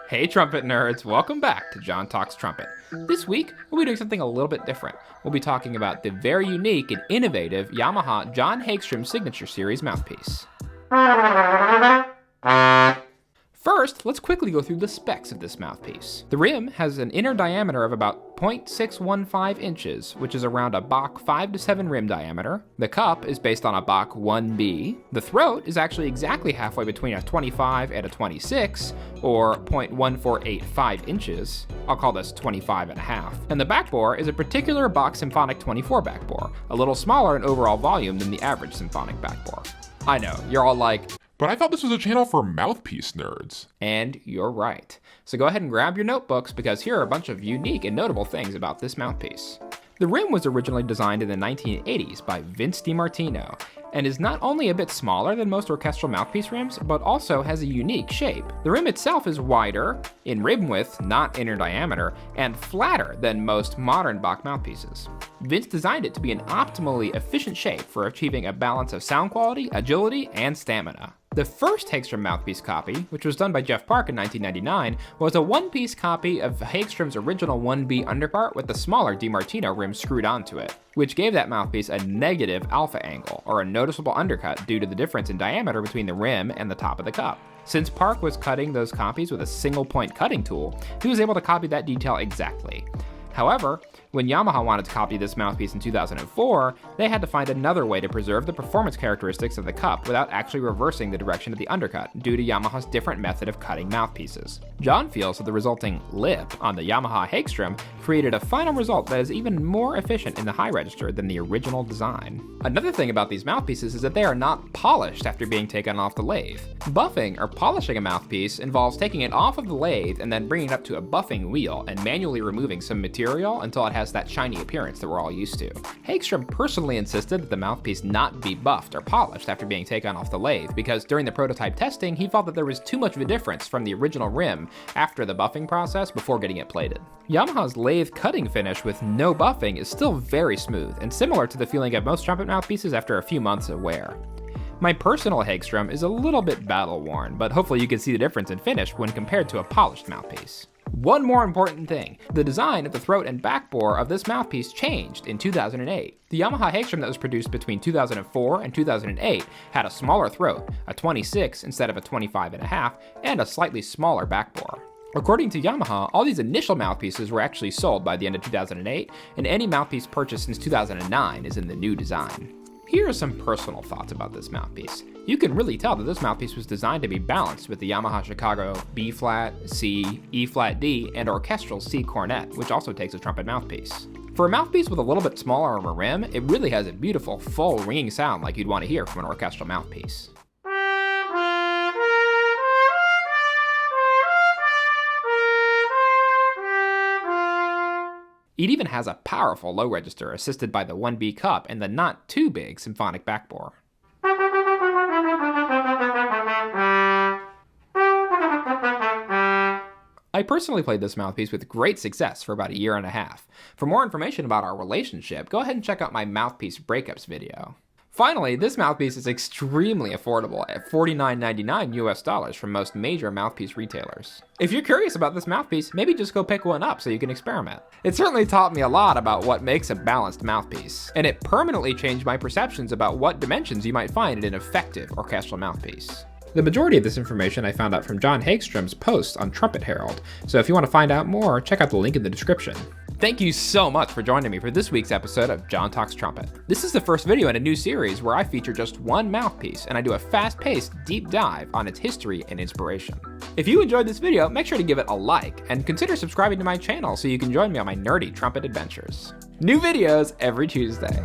Hey trumpet nerds, welcome back to John Talks Trumpet. This week, we'll be doing something a little bit different. We'll be talking about the very unique and innovative Yamaha John Hagstrom Signature Series mouthpiece. First, let's quickly go through the specs of this mouthpiece. The rim has an inner diameter of about 0.615 inches, which is around a Bach 5 to 7 rim diameter. The cup is based on a Bach 1B. The throat is actually exactly halfway between a 25 and a 26, or 0.1485 inches. I'll call this 25.5. And the back bore is a particular Bach Symphonic 24 back bore, a little smaller in overall volume than the average symphonic back bore. I know, you're all like, but I thought this was a channel for mouthpiece nerds. And you're right. So go ahead and grab your notebooks because here are a bunch of unique and notable things about this mouthpiece. The rim was originally designed in the 1980s by Vince DiMartino and is not only a bit smaller than most orchestral mouthpiece rims, but also has a unique shape. The rim itself is wider, in rim width, not inner diameter, and flatter than most modern Bach mouthpieces. Vince designed it to be an optimally efficient shape for achieving a balance of sound quality, agility, and stamina. The first Hagstrom mouthpiece copy, which was done by Jeff Parke in 1999, was a one-piece copy of Hagstrom's original 1B underpart with the smaller DiMartino rim screwed onto it, which gave that mouthpiece a negative alpha angle, or a noticeable undercut due to the difference in diameter between the rim and the top of the cup. Since Parke was cutting those copies with a single-point cutting tool, he was able to copy that detail exactly. However, when Yamaha wanted to copy this mouthpiece in 2004, they had to find another way to preserve the performance characteristics of the cup without actually reversing the direction of the undercut due to Yamaha's different method of cutting mouthpieces. John feels that the resulting lip on the Yamaha Hagstrom created a final result that is even more efficient in the high register than the original design. Another thing about these mouthpieces is that they are not polished after being taken off the lathe. Buffing or polishing a mouthpiece involves taking it off of the lathe and then bringing it up to a buffing wheel and manually removing some material until it has that shiny appearance that we're all used to. Hagstrom personally insisted that the mouthpiece not be buffed or polished after being taken off the lathe because during the prototype testing, he felt that there was too much of a difference from the original rim after the buffing process before getting it plated. Yamaha's lathe cutting finish with no buffing is still very smooth and similar to the feeling of most trumpet mouthpieces after a few months of wear. My personal Hagstrom is a little bit battle-worn, but hopefully you can see the difference in finish when compared to a polished mouthpiece. One more important thing, the design of the throat and back bore of this mouthpiece changed in 2008. The Yamaha Hagstrom that was produced between 2004 and 2008 had a smaller throat, a 26 instead of a 25.5, and a slightly smaller back bore. According to Yamaha, all these initial mouthpieces were actually sold by the end of 2008, and any mouthpiece purchased since 2009 is in the new design. Here are some personal thoughts about this mouthpiece. You can really tell that this mouthpiece was designed to be balanced with the Yamaha Chicago B-flat, C, E-flat D, and orchestral C cornet, which also takes a trumpet mouthpiece. For a mouthpiece with a little bit smaller of a rim, it really has a beautiful, full ringing sound like you'd want to hear from an orchestral mouthpiece. It even has a powerful low register assisted by the 1B cup and the not too big symphonic back bore. I personally played this mouthpiece with great success for about a year and a half. For more information about our relationship, go ahead and check out my mouthpiece breakups video. Finally, this mouthpiece is extremely affordable at $49.99 US from most major mouthpiece retailers. If you're curious about this mouthpiece, maybe just go pick one up so you can experiment. It certainly taught me a lot about what makes a balanced mouthpiece, and it permanently changed my perceptions about what dimensions you might find in an effective orchestral mouthpiece. The majority of this information I found out from John Hagstrom's post on Trumpet Herald, so if you want to find out more, check out the link in the description. Thank you so much for joining me for this week's episode of John Talks Trumpet. This is the first video in a new series where I feature just one mouthpiece and I do a fast-paced deep dive on its history and inspiration. If you enjoyed this video, make sure to give it a like and consider subscribing to my channel so you can join me on my nerdy trumpet adventures. New videos every Tuesday.